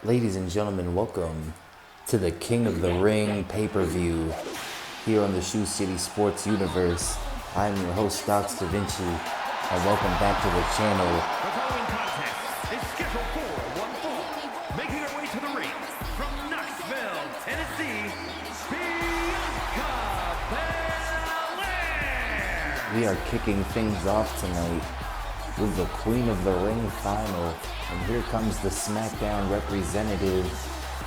Ladies and gentlemen, welcome to the King of the Ring pay-per-view here on the Shoe City Sports Universe. I'm your host, Docs Da Vinci, and welcome back to the channel. The following contest is scheduled for one fall. Making her way to the ring from Knoxville, Tennessee, Bianca Belair. We are kicking things off tonight with the Queen of the Ring final. And here comes the SmackDown representative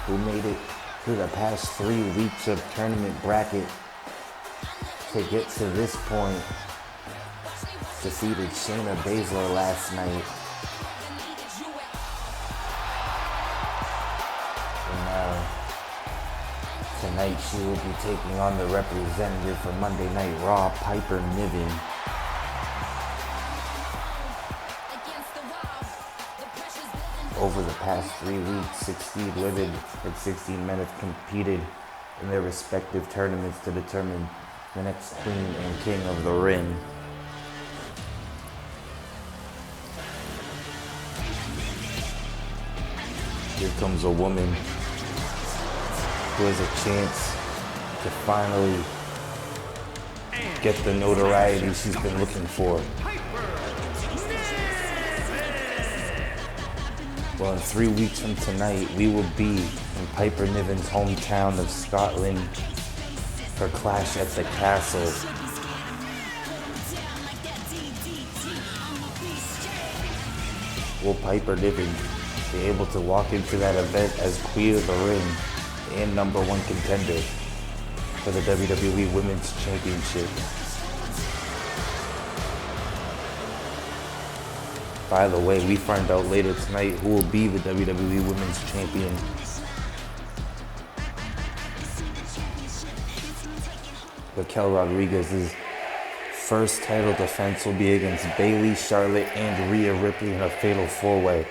who made it through the past 3 weeks of tournament bracket to get to this point. Defeated Shayna Baszler last night. And now, tonight she will be taking on the representative for Monday Night Raw, Piper Niven. Over the past 3 weeks, 16 women and 16 men have competed in their respective tournaments to determine the next Queen and King of the Ring. Here comes a woman who has a chance to finally get the notoriety she's been looking for. Well, in 3 weeks from tonight, we will be in Piper Niven's hometown of Scotland for Clash at the Castle. Will Piper Niven be able to walk into that event as Queen of the Ring and #1 contender for the WWE Women's Championship? By the way, we find out later tonight who will be the WWE Women's Champion. Raquel Rodriguez's first title defense will be against Bayley, Charlotte, and Rhea Ripley in a fatal 4-way.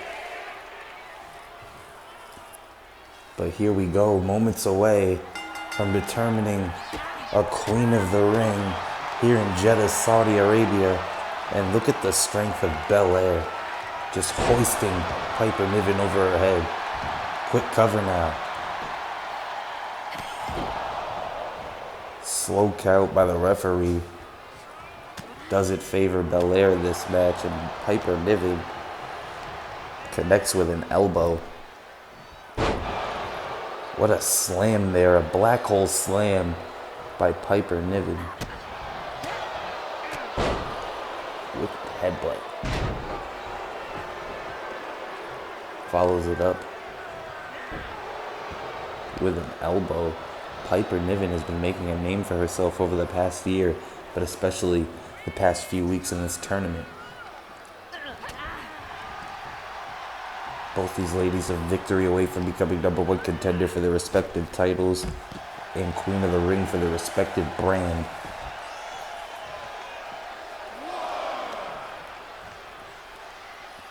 But here we go, moments away from determining a Queen of the Ring here in Jeddah, Saudi Arabia. And look at the strength of Belair, just hoisting Piper Niven over her head. Quick cover now. Slow count by the referee. Does it favor Belair this match, and Piper Niven connects with an elbow. What a slam there, a black hole slam by Piper Niven. With the headbutt. Follows it up with an elbow. Piper Niven has been making a name for herself over the past year, but especially the past few weeks in this tournament. Both these ladies are victory away from becoming #1 contender for their respective titles and Queen of the Ring for their respective brand.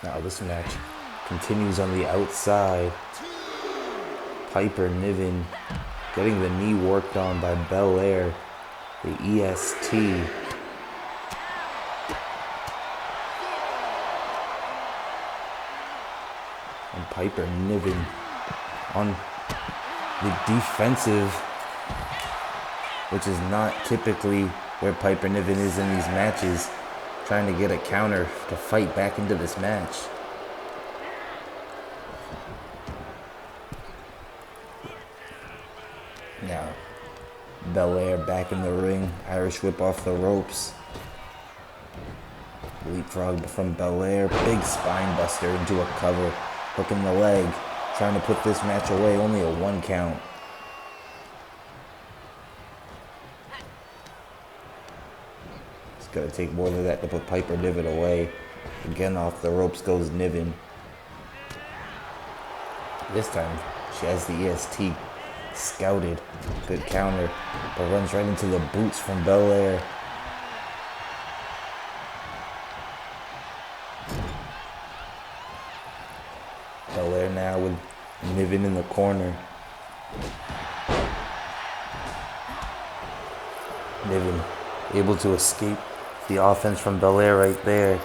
Now this match continues on the outside. Piper Niven getting the knee worked on by Belair, the EST. And Piper Niven on the defensive, which is not typically where Piper Niven is in these matches, trying to get a counter to fight back into this match. Now, Belair back in the ring, Irish whip off the ropes. Leapfrog from Belair, big spine buster into a cover, hooking the leg, trying to put this match away, only a 1 count. It's gonna take more than that to put Piper Niven away. Again, off the ropes goes Niven. This time, she has the EST scouted. Good counter, but runs right into the boots from Belair. Belair now with Niven in the corner. Niven able to escape the offense from Belair right there.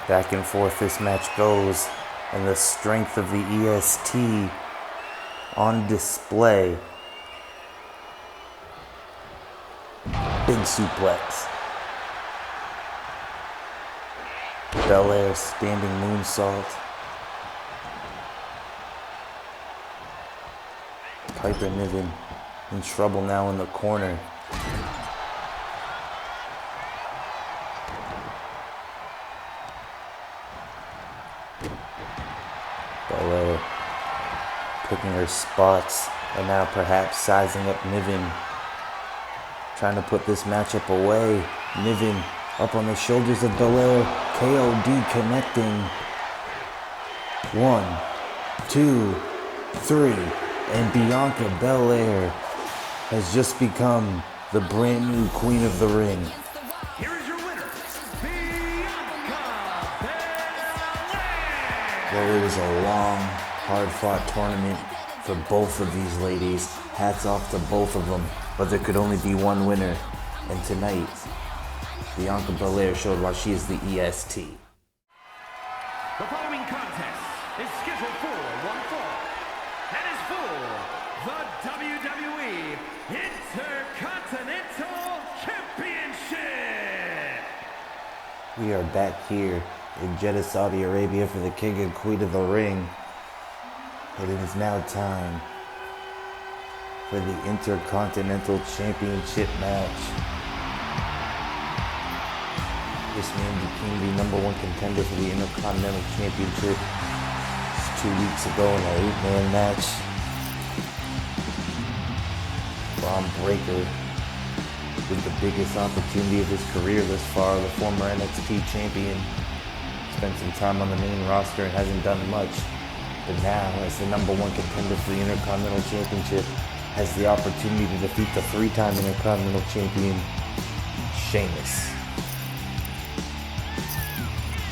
Back and forth this match goes, and the strength of the EST on display. Big suplex. Belair standing moonsault. Piper Niven in trouble now in the corner. Belair picking her spots and now perhaps sizing up Niven. Trying to put this matchup away. Niven up on the shoulders of Belair. KOD connecting. 1, 2, 3. And Bianca Belair has just become the brand new Queen of the Ring. Here is your winner, Bianca Belair. Well, it was a long, hard-fought tournament for both of these ladies. Hats off to both of them, but there could only be one winner. And tonight, Bianca Belair showed why she is the EST. The following contest is scheduled for one fall and is for the WWE Intercontinental Championship. We are back here in Jeddah, Saudi Arabia for the King and Queen of the Ring. And it is now time for the Intercontinental Championship match. This man became the #1 contender for the Intercontinental Championship just 2 weeks ago in an 8-man match. Braun Breaker with the biggest opportunity of his career thus far, the former NXT champion. Spent some time on the main roster and hasn't done much. But now, as the #1 contender for the Intercontinental Championship, has the opportunity to defeat the 3-time Intercontinental Champion, Sheamus.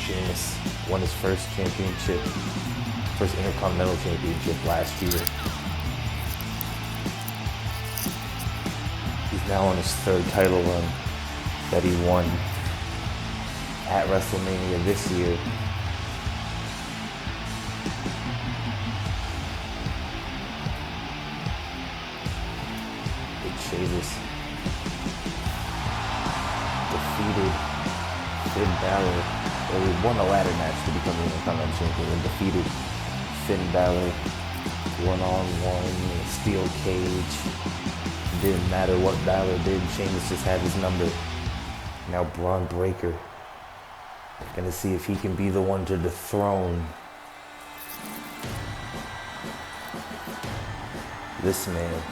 Sheamus won his first Intercontinental Championship last year. He's now on his 3rd title run that he won at WrestleMania this year. Sheamus defeated Finn Balor. Well, he won a ladder match to become the Intercontinental Champion and defeated Finn Balor one-on-one in a steel cage. Didn't matter what Balor did, Sheamus just had his number. Now Braun Breaker gonna see if he can be the one to dethrone this man.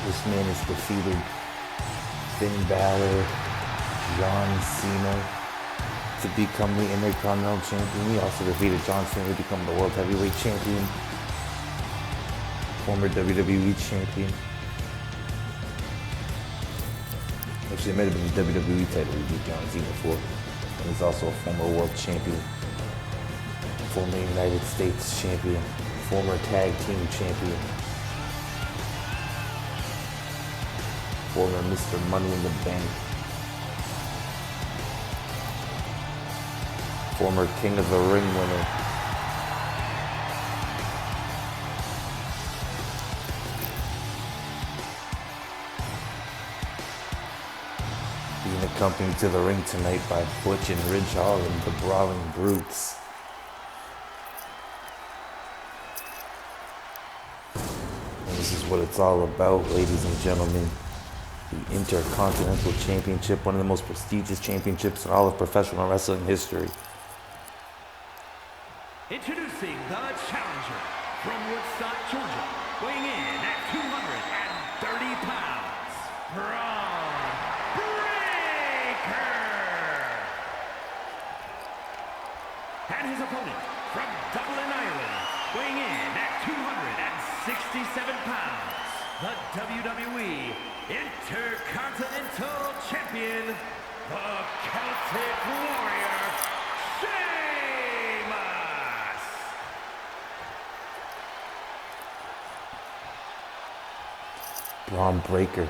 This man has defeated Finn Balor, John Cena to become the Intercontinental Champion. He also defeated John Cena to become the World Heavyweight Champion, former WWE Champion. Actually, it might have been the WWE title he beat John Cena for. And he's also a former World Champion, former United States Champion, former Tag Team Champion, former Mr. Money in the Bank, former King of the Ring winner, being accompanied to the ring tonight by Butch and Ridge Holland, the Brawling Brutes. And this is what it's all about, ladies and gentlemen. The Intercontinental Championship, one of the most prestigious championships in all of professional wrestling history. Introducing the challenger from Woodstock, Georgia, weighing in at 230 pounds, Braun Breaker. And his opponent from Dublin, Ireland, weighing in at 267 pounds, the WWE Intercontinental Champion, the Celtic Warrior, Sheamus. Braun Breaker,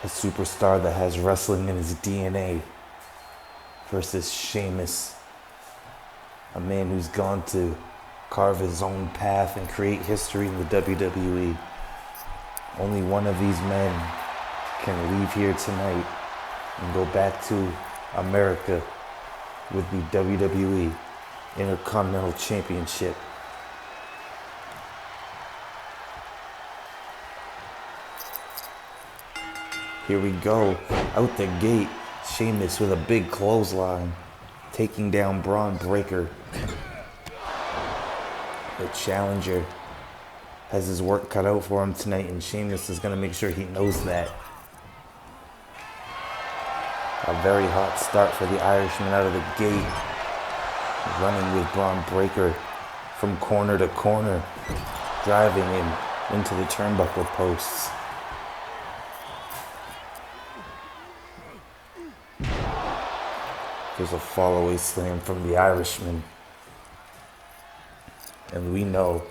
a superstar that has wrestling in his DNA, versus Sheamus, a man who's gone to carve his own path and create history in the WWE. Only one of these men can leave here tonight and go back to America with the WWE Intercontinental Championship. Here we go, out the gate, Sheamus with a big clothesline, taking down Braun Breaker. The challenger has his work cut out for him tonight, and Sheamus is going to make sure he knows that. A very hot start for the Irishman out of the gate, running with Braun Breaker from corner to corner, driving him into the turnbuckle posts. There's a fallaway slam from the Irishman. And we know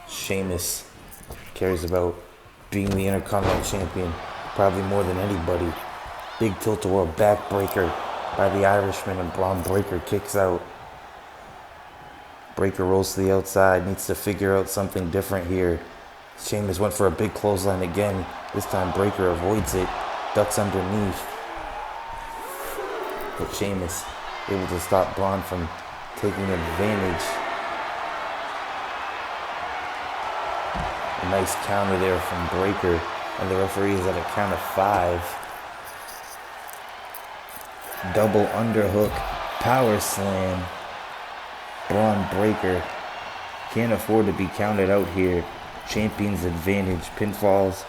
Sheamus cares about being the Intercontinental Champion probably more than anybody. Big tilt-a-whirl backbreaker by the Irishman, and Braun Breaker kicks out. Breaker rolls to the outside, needs to figure out something different here. Sheamus went for a big clothesline again. This time Breaker avoids it, ducks underneath. But Sheamus able to stop Braun from taking advantage. A nice counter there from Breaker, and the referee is at a count of 5. Double underhook, power slam. Braun Breaker can't afford to be counted out here. Champion's advantage, pinfalls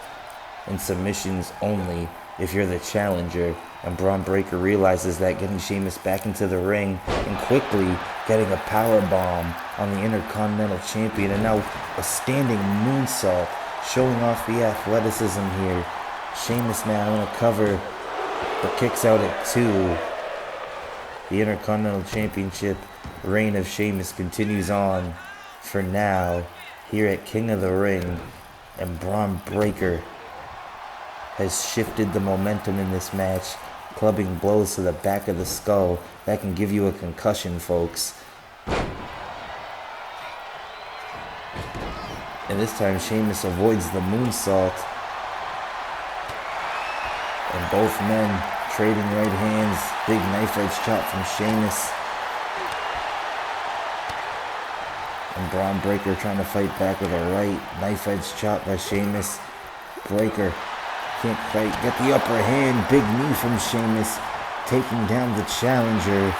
and submissions only if you're the challenger. And Braun Breaker realizes that, getting Sheamus back into the ring and quickly getting a power bomb on the Intercontinental Champion, and now a standing moonsault, showing off the athleticism here. Sheamus now in a cover, but kicks out at 2. The Intercontinental Championship reign of Sheamus continues on for now here at King of the Ring, and Braun Breaker has shifted the momentum in this match, clubbing blows to the back of the skull. That can give you a concussion, folks. And this time Sheamus avoids the moonsault, and both men trading right hands. Big knife edge chop from Sheamus. And Braun Breaker trying to fight back with a right knife edge chop by Sheamus. Breaker can't quite get the upper hand. Big knee from Sheamus, taking down the challenger.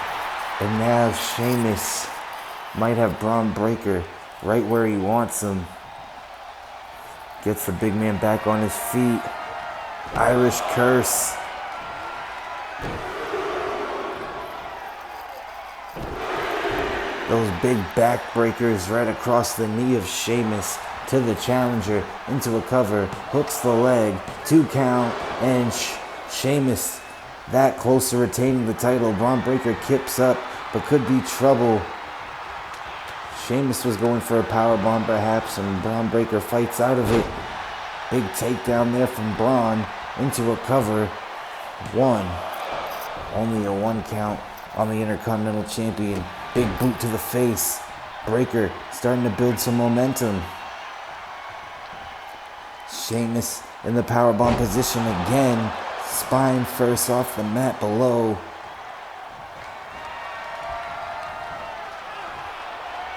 And now Sheamus might have Braun Breaker right where he wants him. Gets the big man back on his feet. Irish curse. Those big backbreakers right across the knee of Sheamus to the challenger, into a cover, hooks the leg, 2 count, and Sheamus that close to retaining the title. Braun Breaker kips up, but could be trouble. Sheamus was going for a powerbomb perhaps, and Braun Breaker fights out of it. Big takedown there from Braun, into a cover. 1. Only a 1 count on the Intercontinental Champion. Big boot to the face. Breaker starting to build some momentum. Sheamus in the powerbomb position again. Spine first off the mat below.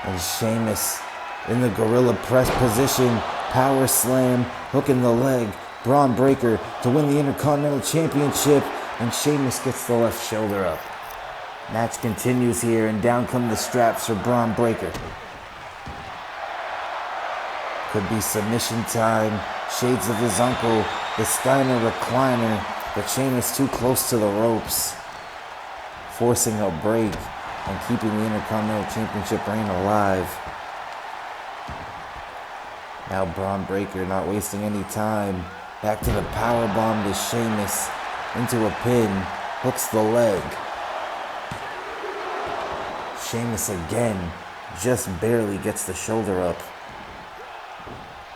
And Sheamus in the gorilla press position. Power slam, hooking the leg. Braun Breaker to win the Intercontinental Championship. And Sheamus gets the left shoulder up. Match continues here, and down come the straps for Braun Breaker. Could be submission time. Shades of his uncle. The Steiner recliner. But Sheamus too close to the ropes, forcing a break and keeping the Intercontinental Championship reign alive. Now Braun Breaker not wasting any time. Back to the powerbomb to Sheamus. Into a pin. Hooks the leg. Sheamus again just barely gets the shoulder up.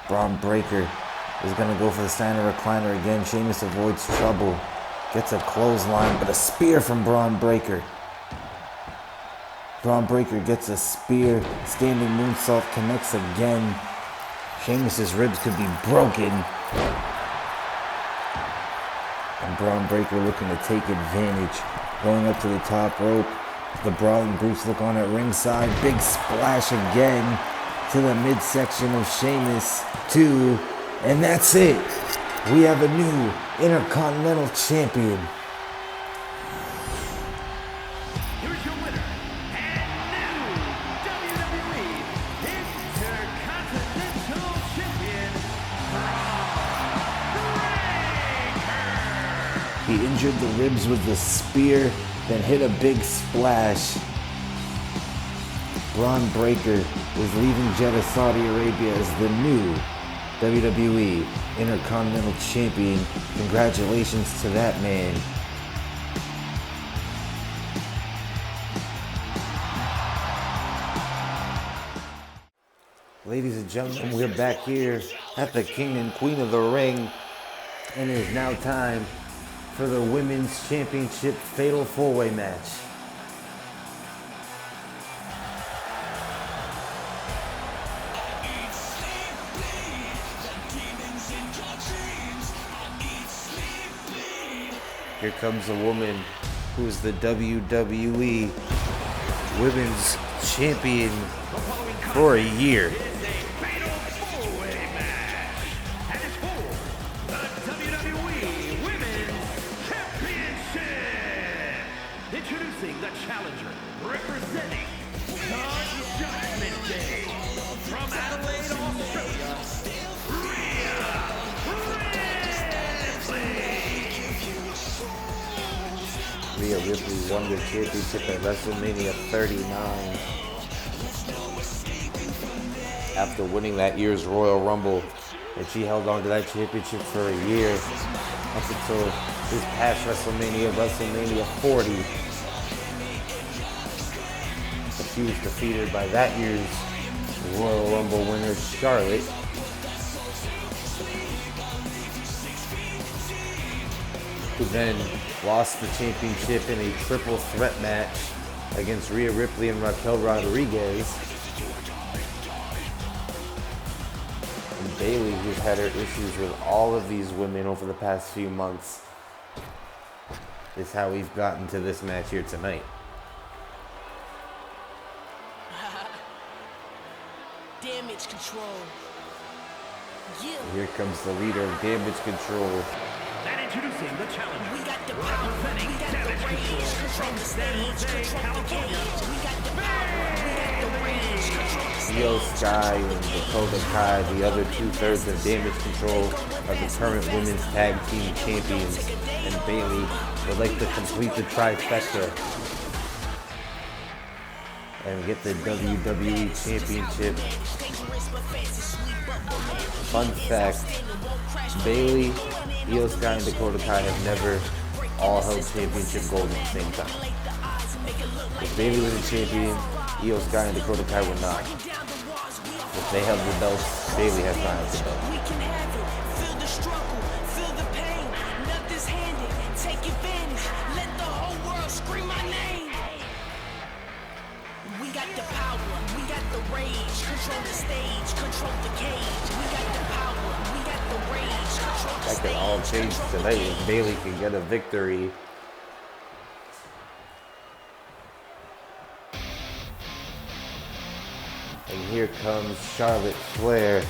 Braun Breaker is going to go for the standing recliner again. Sheamus avoids trouble. Gets a clothesline, but a spear from Braun Breaker. Braun Breaker gets a spear. Standing moonsault connects again. Sheamus's ribs could be broken. And Braun Breaker looking to take advantage. Going up to the top rope. The Brawling Brutes look on at ringside. Big splash again to the midsection of Sheamus. 2, and that's it. We have a new Intercontinental Champion. Here's your winner, and new WWE Intercontinental Champion, Braun Breaker. He injured the ribs with the spear, then hit a big splash. Braun Breaker is leaving Jeddah, Saudi Arabia as the new WWE Intercontinental Champion. Congratulations to that man. Ladies and gentlemen, we're back here at the King and Queen of the Ring, and it is now time for the Women's Championship Fatal 4-Way match. Here comes a woman who's the WWE Women's Champion for a year. Introducing the challenger, representing the Judgment Day, from Adelaide, Australia, Rhea Ripley won the championship at WrestleMania 39. After winning that year's Royal Rumble, and she held on to that championship for a year up until this past WrestleMania 40. But she was defeated by that year's Royal Rumble winner, Charlotte. Who then lost the championship in a triple threat match against Rhea Ripley and Raquel Rodriguez. And Bayley, who's had her issues with all of these women over the past few months, is how we've gotten to this match here tonight. Damage Control. Yeah. Here comes the leader of Damage Control. And introducing the challenger, We got the power, representing we got the Damage range, Control control from the San stage, Jose, control the California. cage. We got the power, we got the range, control the Io stage, Sky control and the Dakota cage. Kai, the other 2/3 of Damage Control, are the current women's tag team champions, and Bayley would like to complete the trifecta and get the WWE Championship. Fun fact, Bayley, Io Sky, and Dakota Kai have never all held championship gold at the same time. If Bayley was a champion, Io Sky and Dakota Kai were not. If they held the belts, Bayley has not held the belt. We can have it, feel the struggle, feel the pain, nothing's handed, take advantage, let the whole world scream my name. We got the power, we got the rage, control the stage, control the cage. We got the power, we got the rage, control the That could stage. all change tonight if Bayley can get a victory. And here comes Charlotte Flair,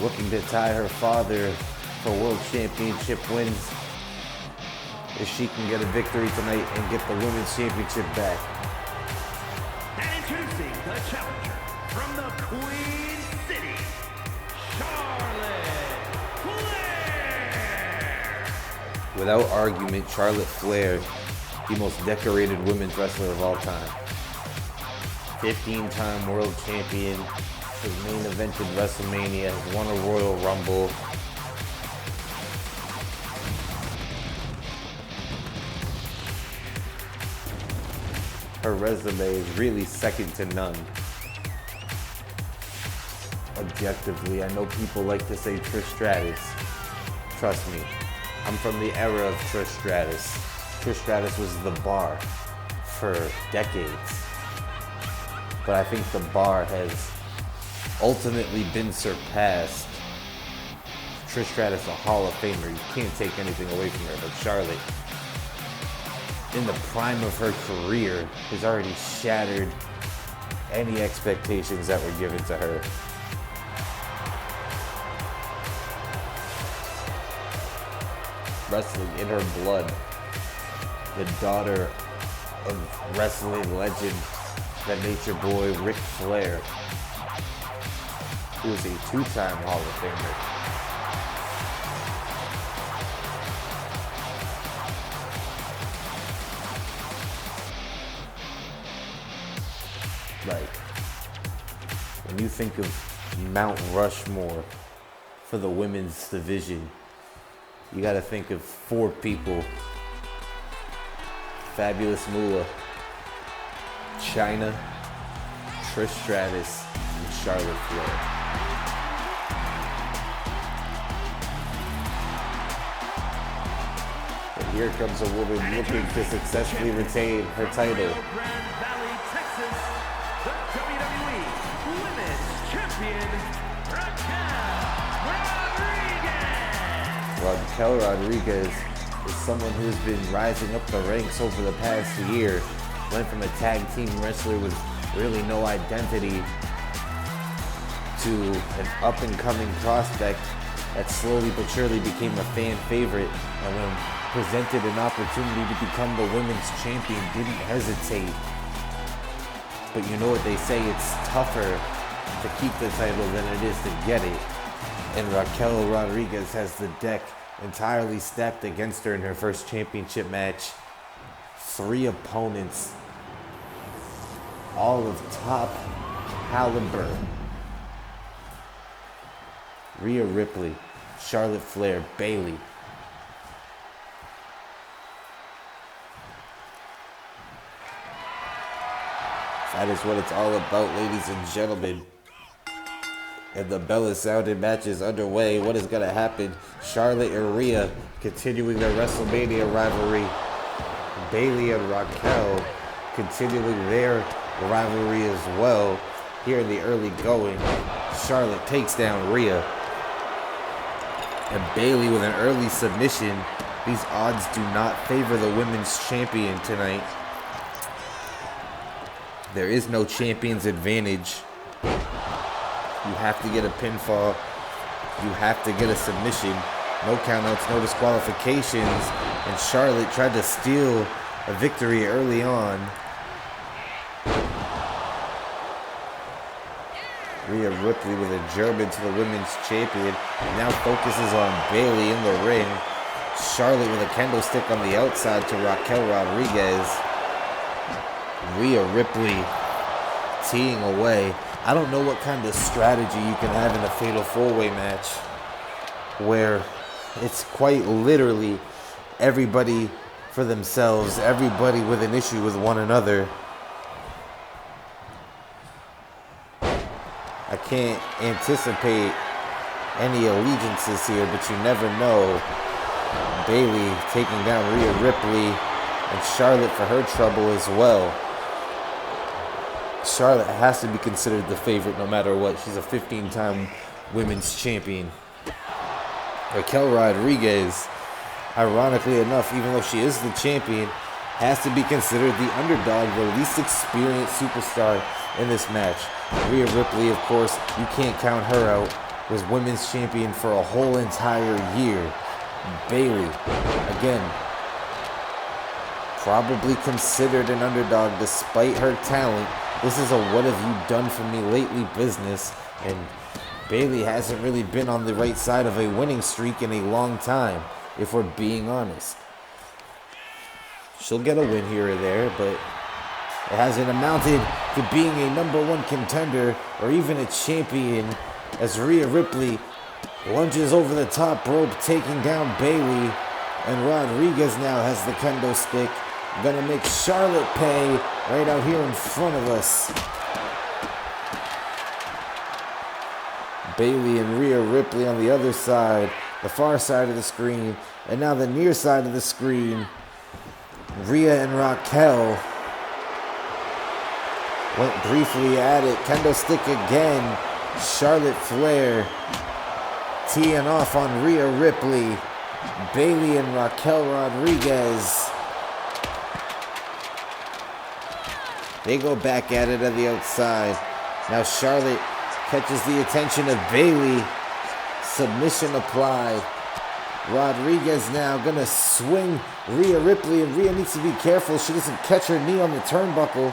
looking to tie her father for World Championship wins. If she can get a victory tonight and get the Women's Championship back. And introducing the challenger, from the Queen City, Charlotte Flair. Without argument, Charlotte Flair, the most decorated women's wrestler of all time. 15-time world champion, has main evented WrestleMania, has won a Royal Rumble. Her resume is really second to none. objectively. I know people like to say Trish Stratus. Trust me, I'm from the era of Trish Stratus. Trish Stratus was the bar for decades. But I think the bar has ultimately been surpassed. Trish Stratus, a Hall of Famer. You can't take anything away from her. But Charlotte, in the prime of her career, has already shattered any expectations that were given to her. Wrestling in her blood. The daughter of wrestling legend, the Nature Boy Ric Flair, who is a two-time Hall of Famer. Like, when you think of Mount Rushmore for the women's division, you gotta think of four people. Fabulous Moolah, Chyna, Trish Stratus, and Charlotte Flair. And here comes a woman looking to successfully retain her title. Grand Valley, Texas, the WWE Women's Champion, Raquel Raquel Rodriguez. Rodriguez is someone who's been rising up the ranks over the past year. Went from a tag team wrestler with really no identity to an up-and-coming prospect that slowly but surely became a fan favorite, and when presented an opportunity to become the women's champion, didn't hesitate. But you know what they say, it's tougher to keep the title than it is to get it. And Raquel Rodriguez has the deck entirely stacked against her in her first championship match. 3 opponents, all of top caliber. Rhea Ripley, Charlotte Flair, Bayley. That is what it's all about, ladies and gentlemen. And the bell is sounded, match is underway. What is going to happen? Charlotte and Rhea continuing their WrestleMania rivalry. Bayley and Raquel continuing their rivalry as well. Here in the early going, Charlotte takes down Rhea. And Bayley with an early submission. These odds do not favor the women's champion tonight. There is no champion's advantage. You have to get a pinfall. You have to get a submission. No countouts, no disqualifications. And Charlotte tried to steal a victory early on. Rhea Ripley with a German to the women's champion. Now focuses on Bayley in the ring. Charlotte with a kendo stick on the outside to Raquel Rodriguez. Rhea Ripley teeing away. I don't know what kind of strategy you can have in a fatal 4-way match where it's quite literally everybody for themselves, everybody with an issue with one another. I can't anticipate any allegiances here, but you never know. Bayley taking down Rhea Ripley and Charlotte for her trouble as well. Charlotte has to be considered the favorite no matter what. She's a 15-time women's champion. Raquel Rodriguez, ironically enough, even though she is the champion, has to be considered the underdog, the least experienced superstar in this match. Rhea Ripley, of course, you can't count her out, was women's champion for a whole entire year. Bayley, again, probably considered an underdog despite her talent. This is a what have you done for me lately business, and Bayley hasn't really been on the right side of a winning streak in a long time, if we're being honest. She'll get a win here or there, but it hasn't amounted to being a #1 contender or even a champion, as Rhea Ripley lunges over the top rope, taking down Bayley, and Rodriguez now has the kendo stick. Gonna make Charlotte pay right out here in front of us. Bayley and Rhea Ripley on the other side, the far side of the screen, and now the near side of the screen. Rhea and Raquel went briefly at it. Kendo stick again. Charlotte Flair teeing off on Rhea Ripley. Bayley and Raquel Rodriguez. They go back at it on the outside. Now Charlotte catches the attention of Bayley. Submission applied. Rodriguez now gonna swing Rhea Ripley, and Rhea needs to be careful she doesn't catch her knee on the turnbuckle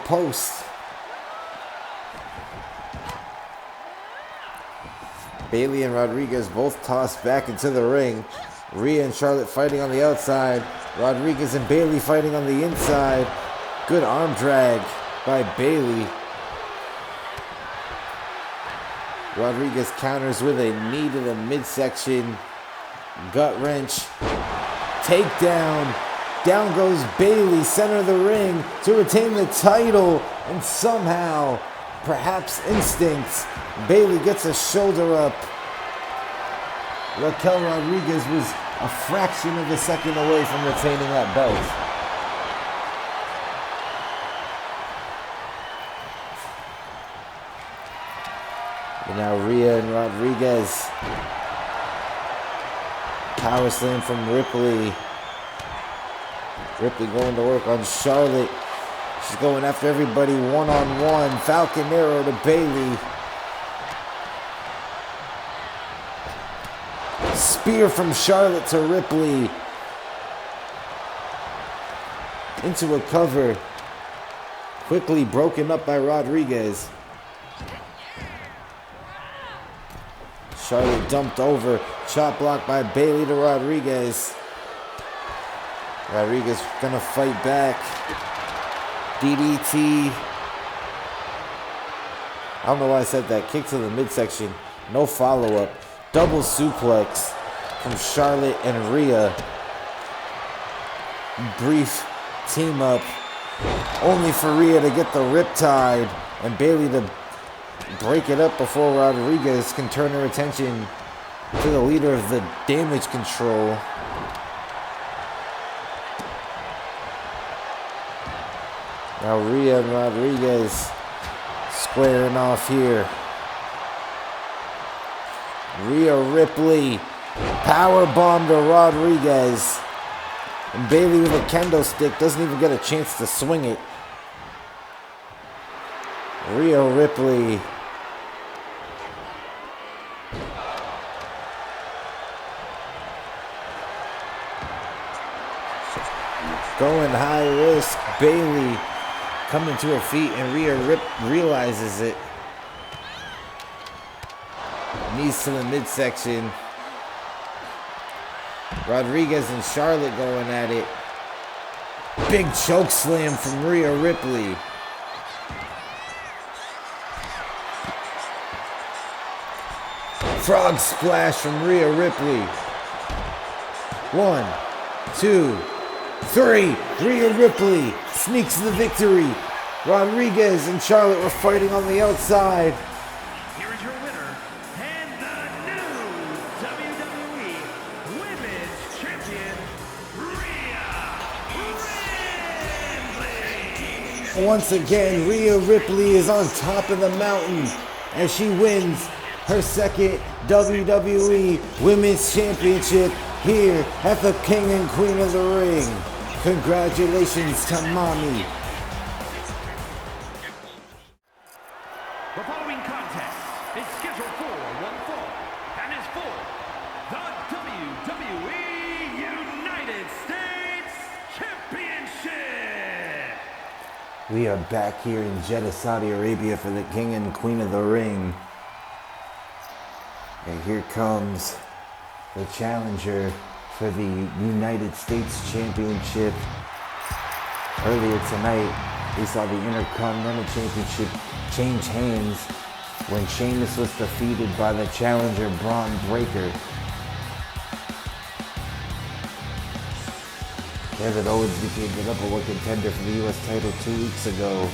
post. Bayley and Rodriguez both tossed back into the ring. Rhea and Charlotte fighting on the outside. Rodriguez and Bayley fighting on the inside. Good arm drag by Bayley. Rodriguez counters with a knee to the midsection. Gut wrench. Takedown. Down goes Bayley, center of the ring, to retain the title. And somehow, perhaps instinct, Bayley gets a shoulder up. Raquel Rodriguez was a fraction of a second away from retaining that belt. And now Rhea and Rodriguez. Power slam from Ripley. Ripley going to work on Charlotte. She's going after everybody one-on-one. Falcon Arrow to Bayley. Spear from Charlotte to Ripley. Into a cover. Quickly broken up by Rodriguez. Charlotte dumped over. Chop block by Bayley to Rodriguez. Rodriguez gonna fight back. DDT. I don't know why I said that. Kick to the midsection. No follow-up. Double suplex from Charlotte and Rhea. Brief team up. Only for Rhea to get the riptide and Bayley to break it up before Rodriguez can turn her attention to the leader of the Damage Control. Now Rhea and Rodriguez squaring off here. Rhea Ripley, power bomb to Rodriguez. And Bayley with a kendo stick doesn't even get a chance to swing it. Rhea Ripley. Going high risk. Bayley coming to her feet, and Rhea realizes it. Knees to the midsection. Rodriguez and Charlotte going at it. Big choke slam from Rhea Ripley. Frog splash from Rhea Ripley. 1, 2, 3. Rhea Ripley sneaks the victory. Rodriguez and Charlotte were fighting on the outside. Here is your winner, and the new WWE Women's Champion, Rhea Ripley. Once again, Rhea Ripley is on top of the mountain as she wins her second WWE Women's Championship here at the King and Queen of the Ring. Congratulations to Mommy. The following contest is scheduled for one fall and is for the WWE United States Championship. We are back here in Jeddah, Saudi Arabia for the King and Queen of the Ring. And here comes the challenger for the United States Championship. Earlier tonight, we saw the Intercontinental Championship change hands when Sheamus was defeated by the challenger Braun Breaker. Kevin Owens became the #1 contender for the US title 2 weeks ago.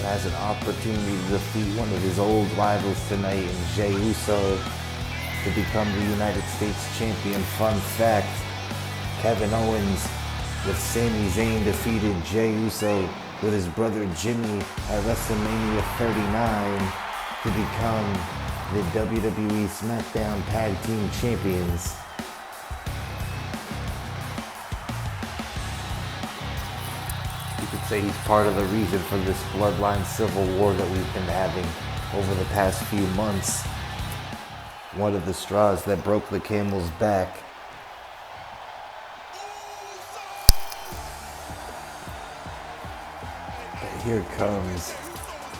has an opportunity to defeat one of his old rivals tonight in Jey Uso to become the United States champion. Fun fact, Kevin Owens with Sami Zayn defeated Jey Uso with his brother Jimmy at WrestleMania 39 to become the WWE SmackDown Tag Team Champions. You could say he's part of the reason for this bloodline civil war that we've been having over the past few months. One of the straws that broke the camel's back. But here comes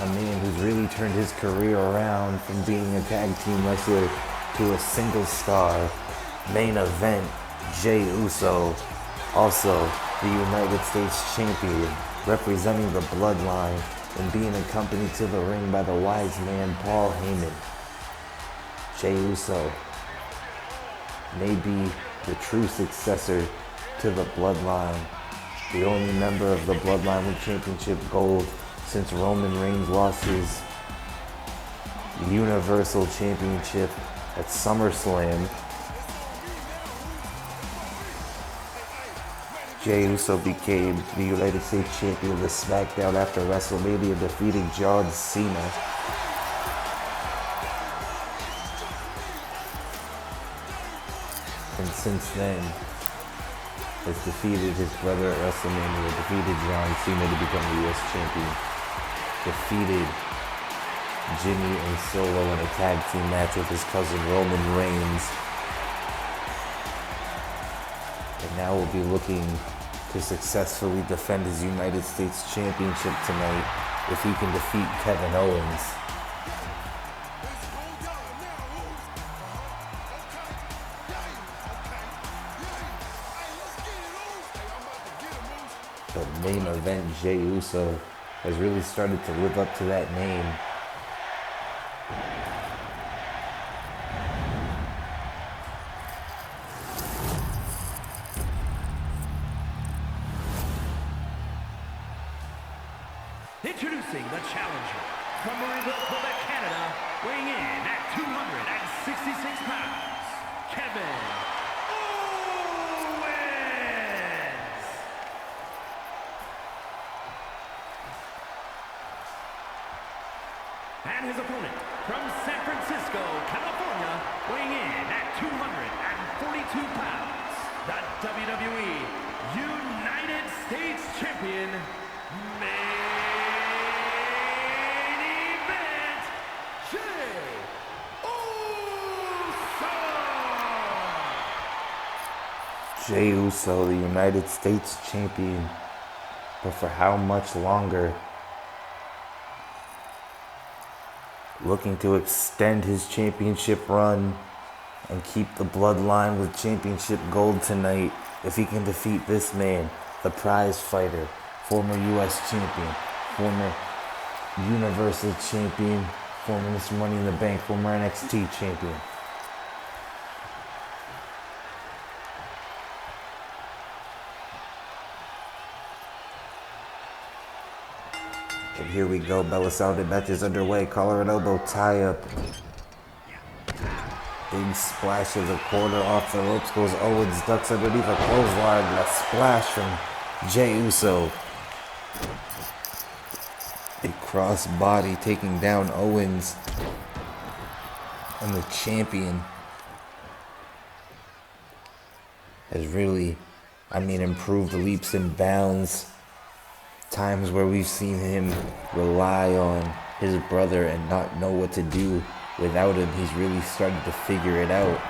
a man who's really turned his career around from being a tag team wrestler to a single star. Main event, Jey Uso, also the United States champion, representing the bloodline and being accompanied to the ring by the wise man Paul Heyman. Jey Uso may be the true successor to the bloodline, the only member of the bloodline with championship gold since Roman Reigns lost his Universal Championship at SummerSlam. Jey Uso became the United States champion of the SmackDown after WrestleMania, defeating John Cena. And since then, has defeated his brother at WrestleMania, defeated John Cena to become the US champion, defeated Jimmy and Solo in a tag team match with his cousin Roman Reigns. And now will be looking to successfully defend his United States Championship tonight if he can defeat Kevin Owens. But main event Jey Uso has really started to live up to that name. Introducing the challenger from Marieville, Quebec, Canada, weighing in at 266 pounds, Kevin Owens. And his opponent from San Francisco, California, weighing in at 242 pounds, the WWE United States Champion, Jey Uso, the United States champion, but for how much longer? Looking to extend his championship run and keep the bloodline with championship gold tonight if he can defeat this man, the prize fighter, former US champion, former Universal champion, former Mr. Money in the Bank, former NXT champion. And here we go, Bella Sounded match is underway, collar and elbow tie-up. Big splash of the corner off the ropes goes Owens, ducks underneath a clothesline, and a splash from Jey Uso. A cross body taking down Owens. And the champion has really, improved leaps and bounds. Times where we've seen him rely on his brother and not know what to do without him, he's really started to figure it out.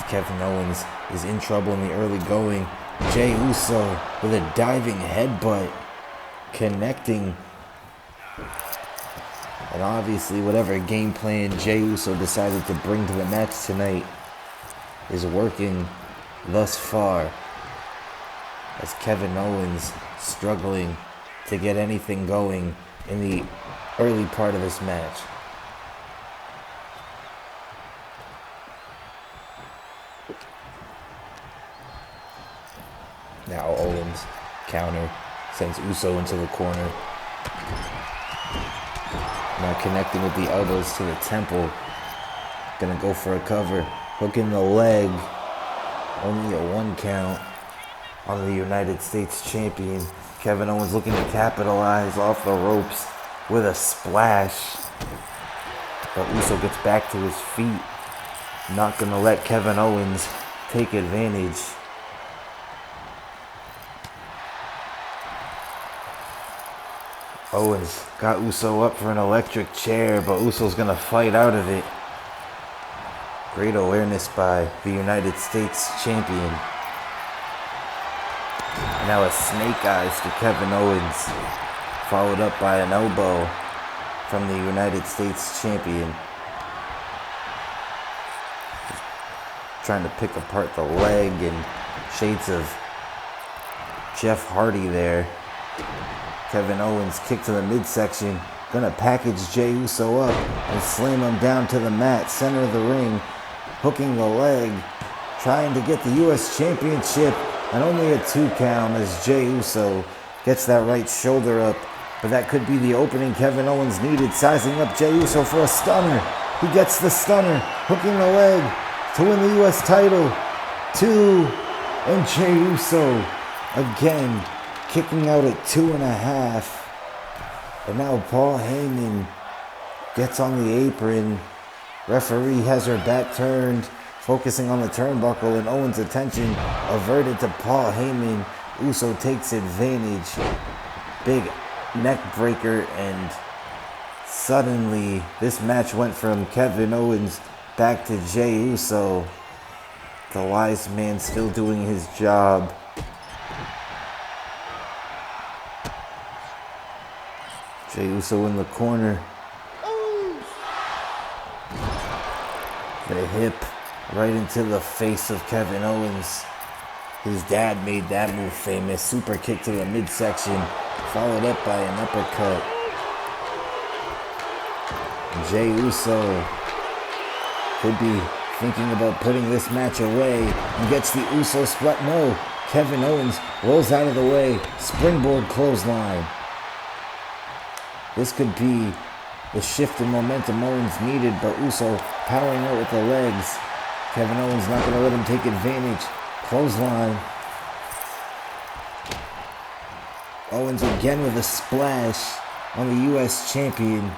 Kevin Owens is in trouble in the early going. Jey Uso with a diving headbutt, connecting. And obviously whatever game plan Jey Uso decided to bring to the match tonight is working thus far, as Kevin Owens struggling to get anything going in the early part of this match. Now Owens counter, sends Uso into the corner. Now connecting with the elbows to the temple. Gonna go for a cover. Hook in the leg. Only a 1 count on the United States champion. Kevin Owens looking to capitalize off the ropes with a splash. But Uso gets back to his feet. Not gonna let Kevin Owens take advantage. Owens got Uso up for an electric chair, but Uso's gonna fight out of it. Great awareness by the United States champion. And now a snake eyes to Kevin Owens, followed up by an elbow from the United States champion. Trying to pick apart the leg, and shades of Jeff Hardy there. Kevin Owens kick to the midsection. Gonna package Jey Uso up and slam him down to the mat, center of the ring. Hooking the leg, trying to get the U.S. Championship, and only a 2 count as Jey Uso gets that right shoulder up. But that could be the opening Kevin Owens needed, sizing up Jey Uso for a stunner. He gets the stunner, hooking the leg to win the U.S. title. 2, and Jey Uso again kicking out at 2.5. And now Paul Heyman gets on the apron. Referee has her back turned, focusing on the turnbuckle, and Owens' attention averted to Paul Heyman. Uso takes advantage. Big neck breaker, and suddenly this match went from Kevin Owens back to Jey Uso. The wise man still doing his job. Jey Uso in the corner. The hip right into the face of Kevin Owens. His dad made that move famous. Super kick to the midsection, followed up by an uppercut. Jey Uso could be thinking about putting this match away and gets the Uso split. No, Kevin Owens rolls out of the way. Springboard clothesline. This could be the shift in momentum Owens needed, but Uso powering out with the legs. Kevin Owens not going to let him take advantage. Clothesline. Owens again with a splash on the U.S. champion.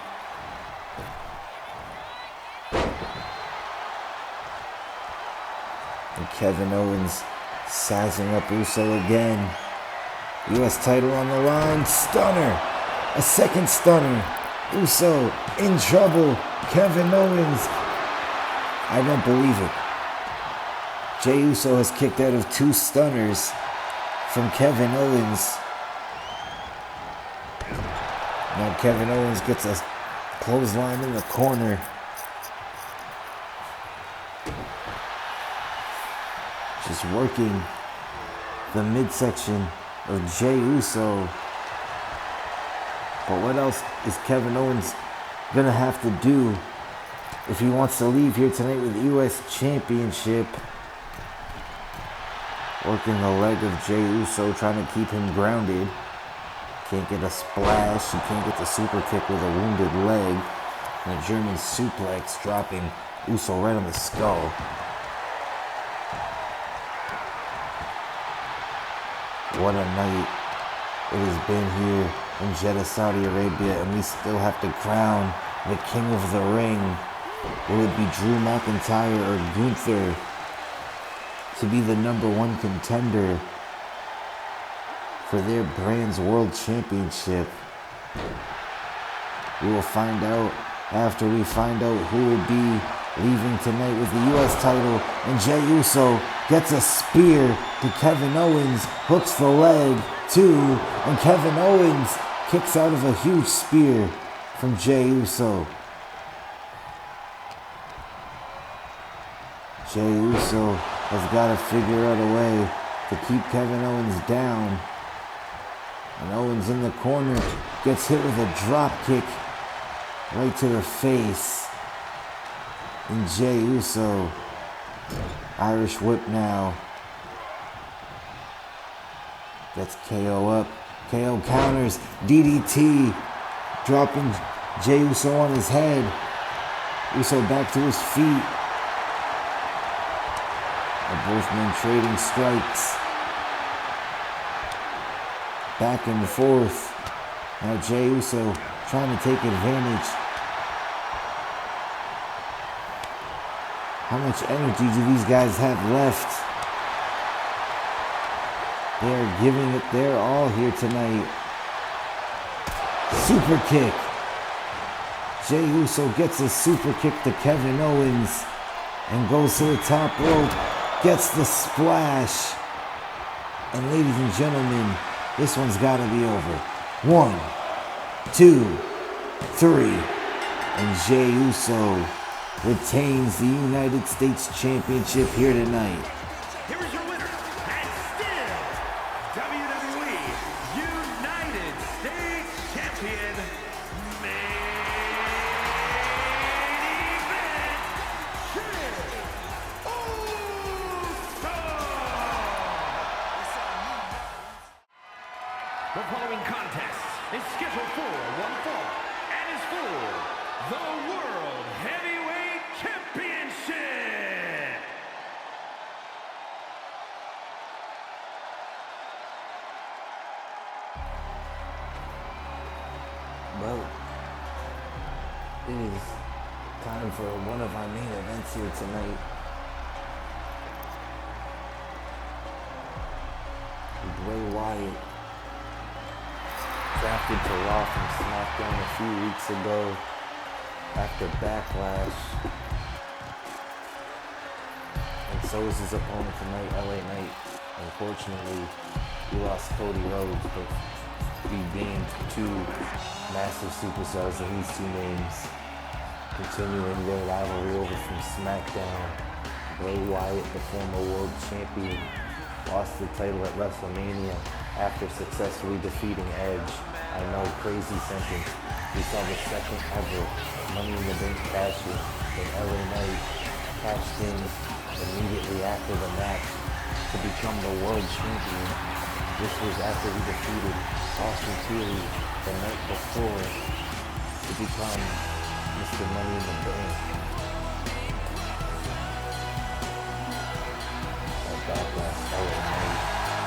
And Kevin Owens sizing up Uso again. U.S. title on the line. Stunner. A second stunner. Uso in trouble. Kevin Owens. I don't believe it. Jey Uso has kicked out of 2 stunners from Kevin Owens. Now Kevin Owens gets a clothesline in the corner. Just working the midsection of Jey Uso. But what else is Kevin Owens gonna have to do if he wants to leave here tonight with the U.S. Championship? Working the leg of Jey Uso, trying to keep him grounded. Can't get a splash. He can't get the super kick with a wounded leg. And a German suplex, dropping Uso right on the skull. What a night it has been here in Jeddah, Saudi Arabia, and we still have to crown the King of the Ring. Will it be Drew McIntyre or Gunther to be the #1 contender for their brand's world championship? We will find out after we find out who will be leaving tonight with the U.S. title. And Jey Uso gets a spear to Kevin Owens, hooks the leg, 2, and Kevin Owens kicks out of a huge spear from Jey Uso. Jey Uso has got to figure out a way to keep Kevin Owens down. And Owens in the corner gets hit with a drop kick right to the face. And Jey Uso, Irish whip now. Gets KO up. KO counters. DDT. Dropping Jey Uso on his head. Uso back to his feet. Both men trading strikes. Back and forth. Now Jey Uso trying to take advantage. How much energy do these guys have left? They are giving it their all here tonight. Super kick. Jey Uso gets a super kick to Kevin Owens and goes to the top rope. Gets the splash. And ladies and gentlemen, this one's got to be over. 1, 2, 3. And Jey Uso retains the United States Championship here tonight. Here is your winner, and still WWE United States Champion, main event, Jey Uso. The following contest is scheduled for one fall and is for the World Heavyweight Championship. Well, it is time for one of our main events here tonight. Bray Wyatt, drafted to Raw from SmackDown a few weeks ago after Backlash. And so is his opponent tonight, LA Knight. Unfortunately, he lost Cody Rhodes, but he gained two massive superstars in these two names, continuing their rivalry over from SmackDown. Bray Wyatt, the former world champion, lost the title at WrestleMania after successfully defeating Edge. I know, crazy sentence. We saw the second ever Money in the Bank cash-in when LA Knight cashed in immediately after the match to become the world champion. This was after he defeated Austin Theory the night before to become Mr. Money in the Bank. At Backlash, LA Knight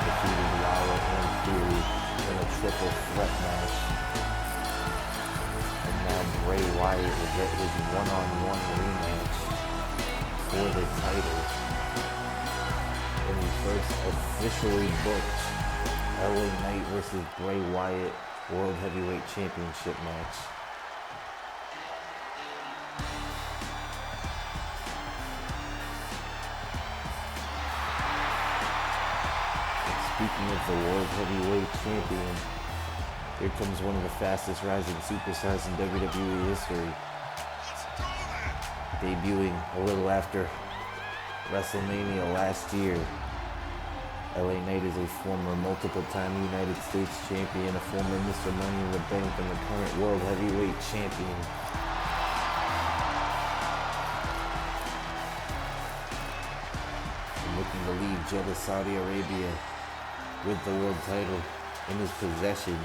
defeated Lawler and Theory in a triple threat match. And now Bray Wyatt will get his one-on-one rematch for the title. When he first officially booked LA Knight versus Bray Wyatt World Heavyweight Championship match. And speaking of the World Heavyweight Champion, here comes one of the fastest rising superstars in WWE history. Debuting a little after WrestleMania last year. LA Knight is a former multiple-time United States champion, a former Mr. Money in the Bank, and the current World Heavyweight Champion. And looking to leave Jeddah, Saudi Arabia with the world title in his possession.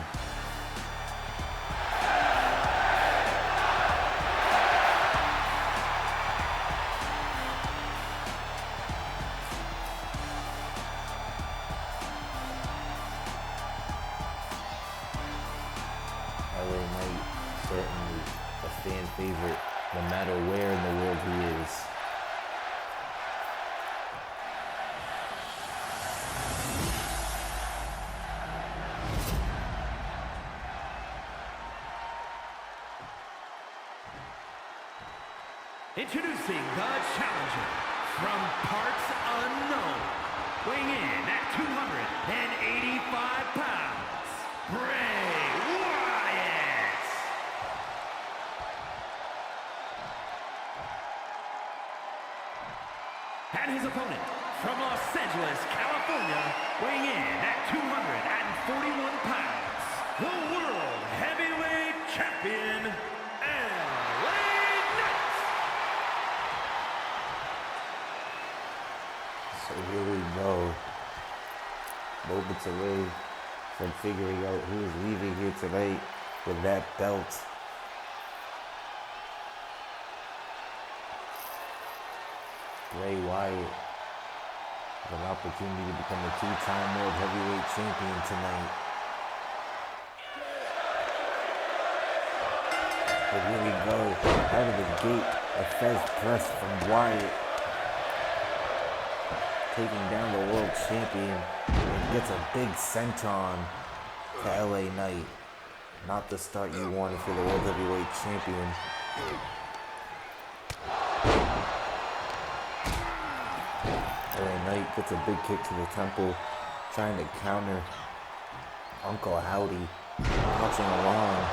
LA Knight, certainly a fan favorite, no matter where in the world he is. Introducing the challenger from parts unknown, weighing in at 285 pounds, Bray Wyatt. And his opponent from Los Angeles, California, weighing in at 241 pounds, the World Heavyweight Champion, LA Knight. So here we go. Moments away from figuring out who is leaving here tonight with that belt. Bray Wyatt with an opportunity to become a two-time World Heavyweight Champion tonight. But here we go, out of the gate, a Fez press from Wyatt, taking down the world champion, and gets a big senton to LA Knight. Not the start you wanted for the World Heavyweight Champion. LA Knight gets a big kick to the temple, trying to counter Uncle Howdy. Watching along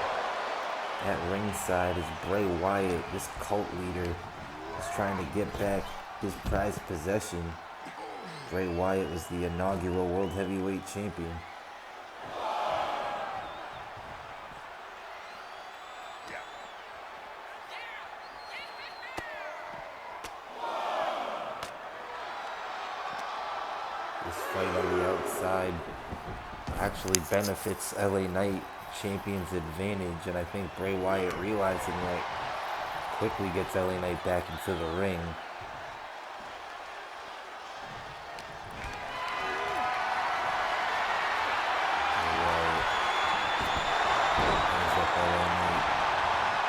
at ringside is Bray Wyatt, this cult leader, is trying to get back his prized possession. Bray Wyatt was the inaugural World Heavyweight Champion. This fight on the outside actually benefits LA Knight champion's advantage, and I think Bray Wyatt, realizing that, quickly gets LA Knight back into the ring. Brings up LA Knight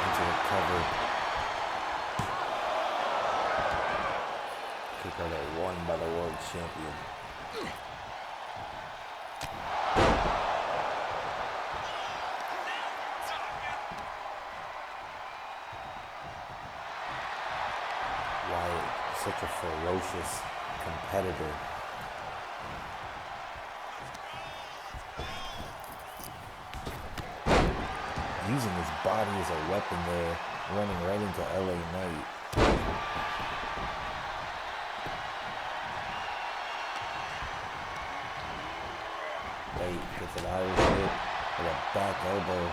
into the cover. Kick out at one by the world champion. Wyatt, such a ferocious competitor. Using his body as a weapon there, running right into LA Knight. Knight gets an Irish whip with a back elbow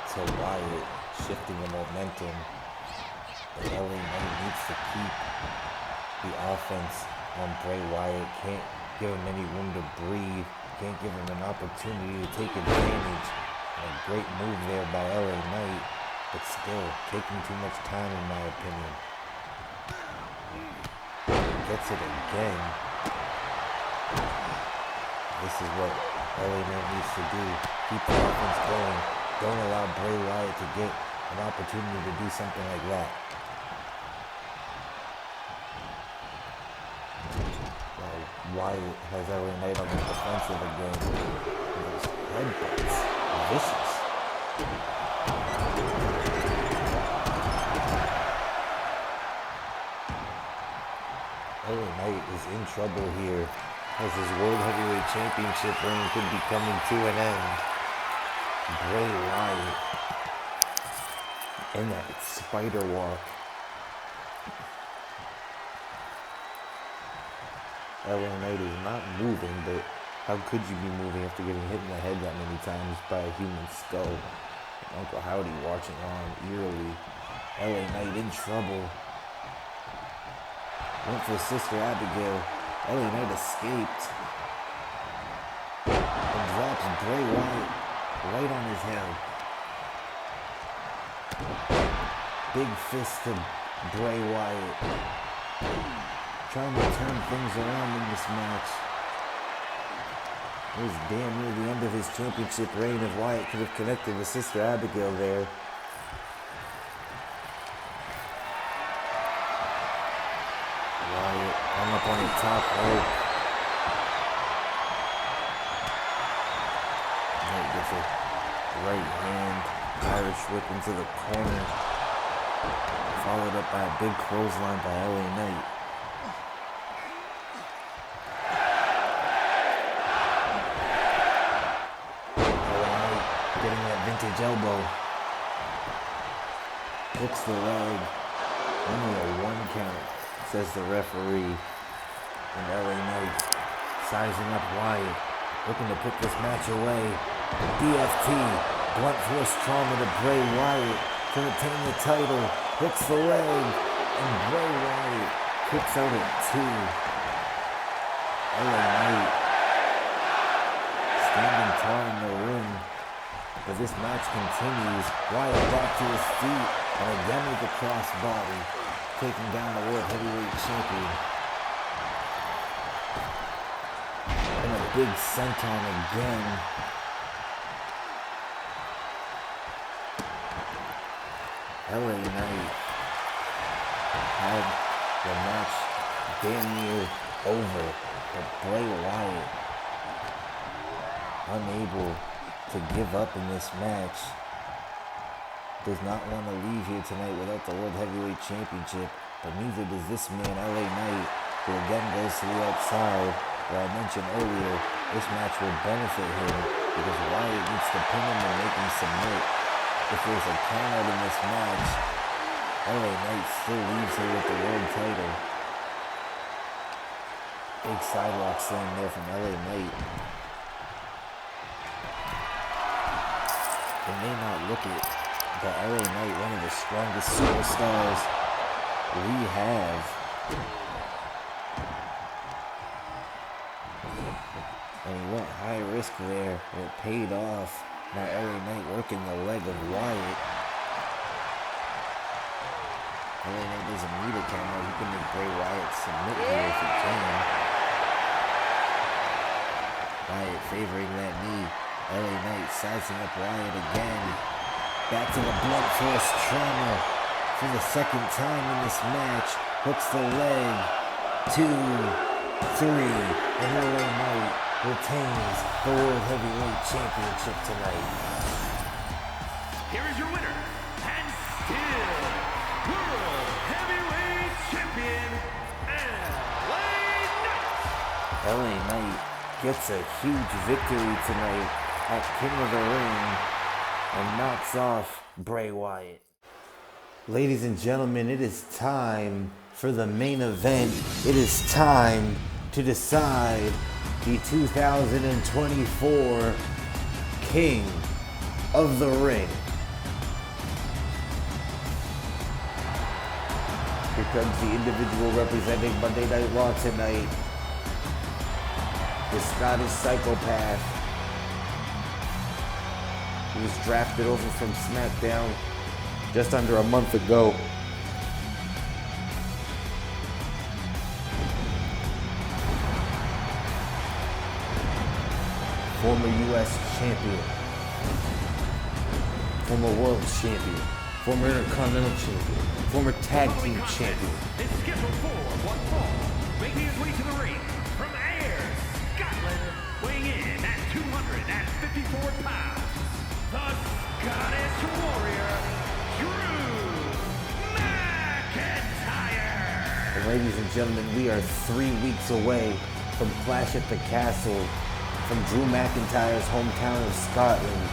to Wyatt, shifting the momentum. But LA Knight needs to keep the offense on Bray Wyatt. Can't give him any room to breathe. Can't give him an opportunity to take advantage. A great move there by LA Knight, but still taking too much time in my opinion. Gets it again. This is what LA Knight needs to do. Keep the offense going. Don't allow Bray Wyatt to get an opportunity to do something like that. Wyatt has LA Knight on the defensive again. Those headbutts. Vicious. LA Knight is in trouble here, as his World Heavyweight Championship reign could be coming to an end. Bray Wyatt in that spider walk. LA Knight is not moving, but how could you be moving after getting hit in the head that many times by a human skull? Uncle Howdy watching on eerily. LA Knight in trouble. Went for Sister Abigail. LA Knight escaped. And drops Bray Wyatt right on his head. Big fist to Bray Wyatt. Trying to turn things around in this match. It was damn near the end of his championship reign if Wyatt could have connected with Sister Abigail there. Wyatt hung up on the top rope. Knight gets a right hand Irish whip into the corner. Followed up by a big clothesline by LA Knight. Vintage elbow. Hooks the leg. Only a one count, says the referee. And LA Knight sizing up Wyatt, looking to put this match away. DFT, blunt force trauma to Bray Wyatt to retain the title. Hooks the leg, and Bray Wyatt kicks out at 2. LA Knight standing tall in the ring. But this match continues. Wyatt back to his feet, and again with the crossbody, taking down the World Heavyweight Champion. big senton again. LA Knight had the match damn near over, but Bray Wyatt, unable to give up in this match, does not want to leave here tonight without the World Heavyweight Championship, but neither does this man, LA Knight, who again goes to the outside, where I mentioned earlier, this match will benefit him because Wyatt needs to pin him and make him submit. If there's a count out in this match, LA Knight still leaves here with the world title. Big sidewalk slam there from LA Knight. It may not look it, but LA Knight, one of the strongest superstars we have. And he went high risk there, and it paid off. Now LA Knight working the leg of Wyatt. LA Knight doesn't need a camera. He can make Bray Wyatt submit here if he can. Wyatt favoring that knee. LA Knight sizing up Wyatt again. Back to the blunt force trauma for the second time in this match. Hooks the leg. 2, 3, and LA Knight retains the World Heavyweight Championship tonight. Here is your winner, and still World Heavyweight Champion, LA Knight. LA Knight gets a huge victory tonight at King of the Ring and knocks off Bray Wyatt. Ladies and gentlemen, it is time for the main event. It is time to decide the 2024 King of the Ring. Here comes the individual representing Monday Night Raw tonight. The Scottish Psychopath. He was drafted over from SmackDown just under a month ago. Former U.S. champion, former world champion, former intercontinental champion, former tag team champion. Is scheduled for one fall, making his way to the ring from Ayr, Scotland, weighing in at 254 pounds, the Scottish Warrior, Drew McIntyre. And ladies and gentlemen, we are 3 weeks away from Clash at the Castle, from Drew McIntyre's hometown of Scotland.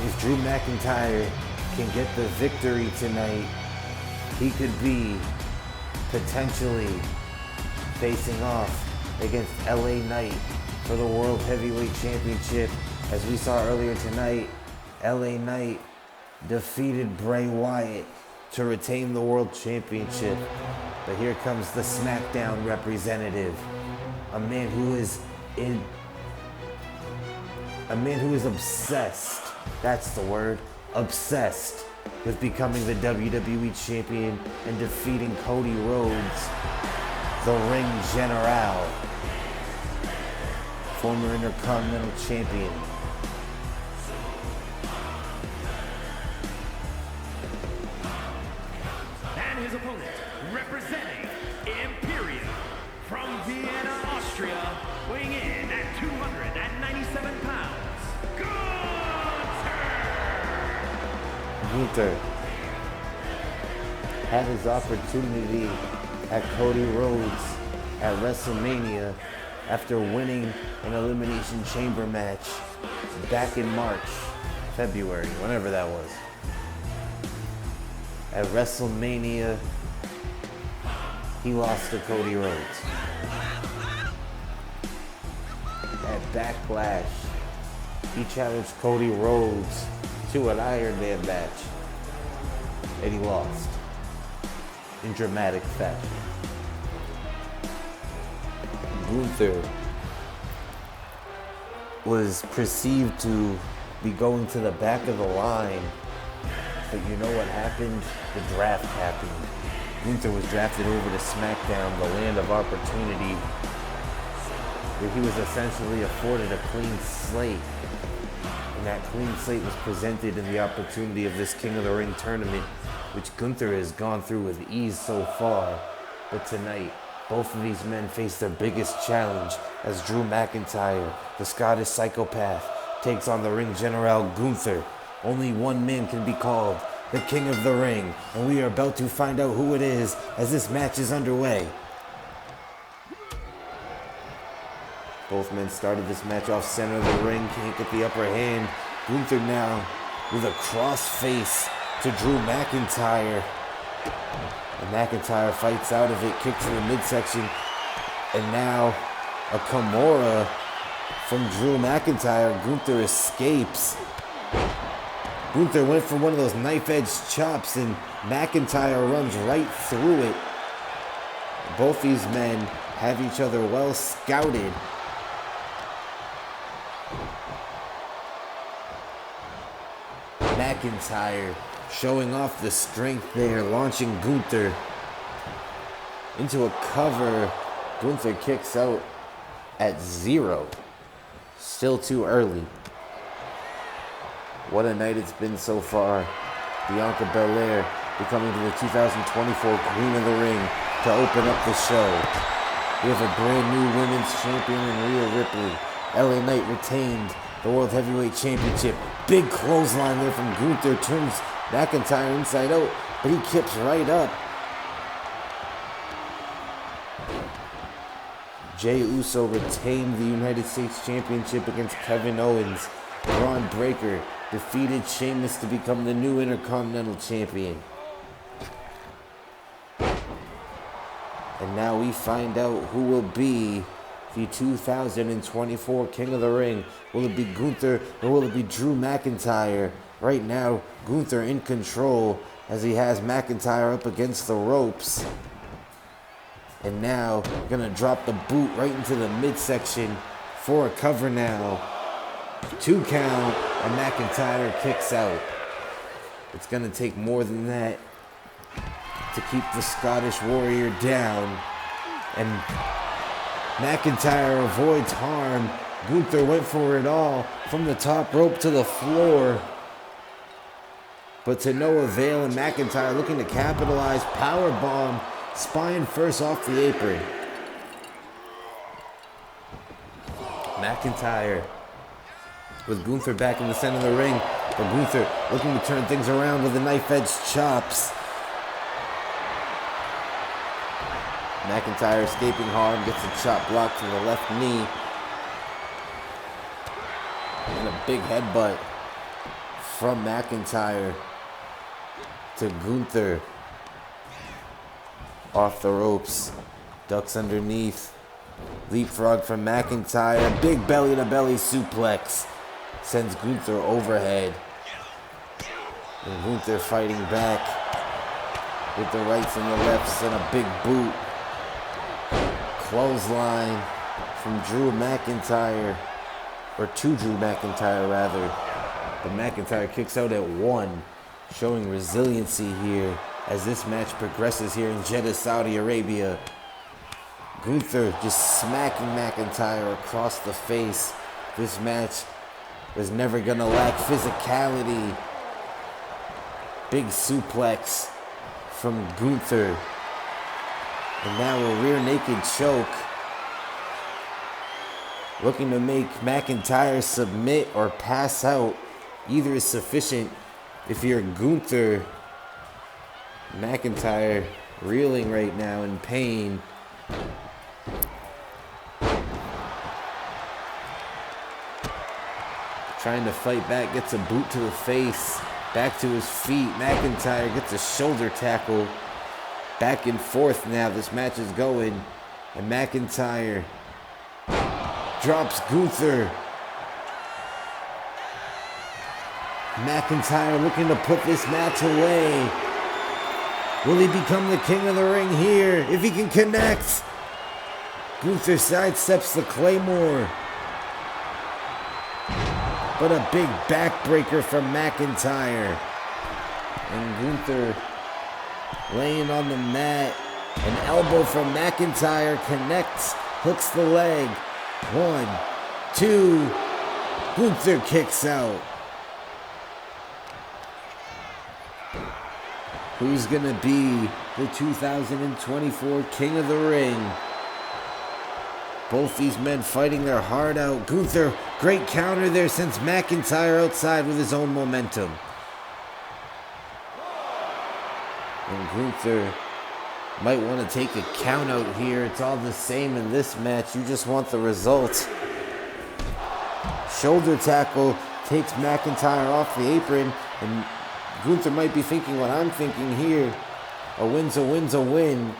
If Drew McIntyre can get the victory tonight, he could be potentially facing off against LA Knight for the World Heavyweight Championship. As we saw earlier tonight, LA Knight defeated Bray Wyatt to retain the World Championship. But here comes the SmackDown representative, a man who is obsessed, that's the word, obsessed with becoming the WWE Champion and defeating Cody Rhodes, the Ring General, former Intercontinental Champion. And his opponent, representing Imperium from Vienna, Austria, weighing in at 297 pounds, Gunther had his opportunity at Cody Rhodes at WrestleMania after winning an Elimination Chamber match back in February, whenever that was. At WrestleMania, he lost to Cody Rhodes. At Backlash, he challenged Cody Rhodes to an Iron Man match, and he lost in dramatic fashion. Gunther was perceived to be going to the back of the line, but you know what happened? The draft happened. Gunther was drafted over to SmackDown, the land of opportunity. where he was essentially afforded a clean slate. And that clean slate was presented in the opportunity of this King of the Ring tournament, which Gunther has gone through with ease so far. But tonight, both of these men face their biggest challenge as Drew McIntyre, the Scottish psychopath, takes on the ring general Gunther. Only one man can be called the King of the Ring, and we are about to find out who it is as this match is underway. Both men started this match off center of the ring, can't get the upper hand. Gunther now with a cross face to Drew McIntyre. And McIntyre fights out of it, kicks in the midsection, and now a Kimura from Drew McIntyre. Gunther escapes. Gunther went for one of those knife-edge chops, and McIntyre runs right through it. Both these men have each other well scouted. McIntyre showing off the strength there, launching Gunther into a cover. Gunther kicks out at 0. Still too early. What a night it's been so far. Bianca Belair becoming the 2024 Queen of the Ring to open up the show. We have a brand new women's champion in Rhea Ripley. LA Knight retained the World Heavyweight Championship. Big clothesline there from Gunther, turns McIntyre inside out, but he kips right up. Jey Uso retained the United States Championship against Kevin Owens. Braun Breaker defeated Sheamus to become the new Intercontinental Champion. And now we find out who will be the 2024 King of the Ring. Will it be Gunther or will it be Drew McIntyre? Right now, Gunther in control as he has McIntyre up against the ropes. And now, gonna drop the boot right into the midsection for a cover now. 2 count, and McIntyre kicks out. It's gonna take more than that to keep the Scottish Warrior down. And McIntyre avoids harm. Gunther went for it all from the top rope to the floor. But to no avail, and McIntyre looking to capitalize. Powerbomb, spine first off the apron. McIntyre with Gunther back in the center of the ring. But Gunther looking to turn things around with the knife-edge chops. McIntyre escaping hard, gets a chop blocked from the left knee. And a big headbutt from McIntyre to Gunther. Off the ropes, ducks underneath. Leapfrog from McIntyre, big belly-to-belly suplex. Sends Gunther overhead. And Gunther fighting back with the rights and the lefts and a big boot. Clothesline from Drew McIntyre, or to Drew McIntyre rather. But McIntyre kicks out at 1, showing resiliency here as this match progresses here in Jeddah, Saudi Arabia. Gunther just smacking McIntyre across the face. This match was never gonna lack physicality. Big suplex from Gunther. And now a rear naked choke. Looking to make McIntyre submit or pass out. Either is sufficient if you're Gunther. McIntyre reeling right now in pain. Trying to fight back, gets a boot to the face. Back to his feet. McIntyre gets a shoulder tackle. Back and forth now, this match is going. And McIntyre drops Gunther. McIntyre looking to put this match away. Will he become the King of the Ring here? If he can connect. Gunther sidesteps the Claymore. But a big backbreaker from McIntyre. And Gunther laying on the mat. An elbow from McIntyre connects, hooks the leg. 1, 2. Gunther kicks out. Who's gonna be the 2024 King of the Ring? Both these men fighting their heart out. Gunther, great counter there, sends McIntyre outside with his own momentum. And Gunther might want to take a count out here. It's all the same in this match. You just want the result. Shoulder tackle takes McIntyre off the apron, and Gunther might be thinking what I'm thinking here. A win's a win's a win.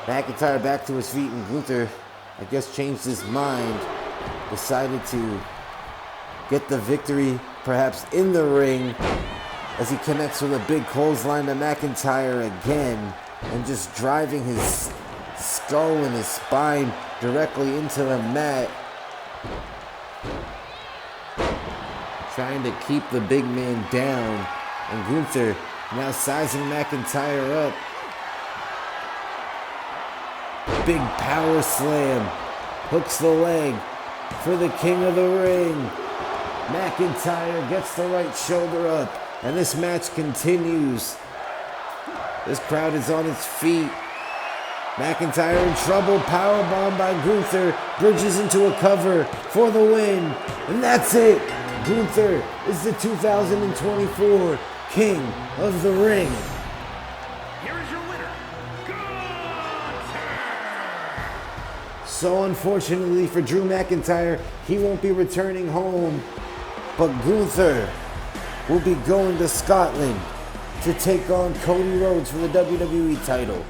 McIntyre back to his feet, and Gunther, I guess, changed his mind. Decided to get the victory, perhaps in the ring, as he connects with a big clothesline to McIntyre again, and just driving his skull and his spine directly into the mat. Trying to keep the big man down. And Gunther now sizing McIntyre up. Big power slam. Hooks the leg for the King of the Ring. McIntyre gets the right shoulder up. And this match continues. This crowd is on its feet. McIntyre in trouble. Powerbomb by Gunther. Bridges into a cover for the win. And that's it. Gunther is the 2024 King of the Ring. Here is your winner, Gunther! So unfortunately for Drew McIntyre, he won't be returning home. But Gunther will be going to Scotland to take on Cody Rhodes for the WWE title.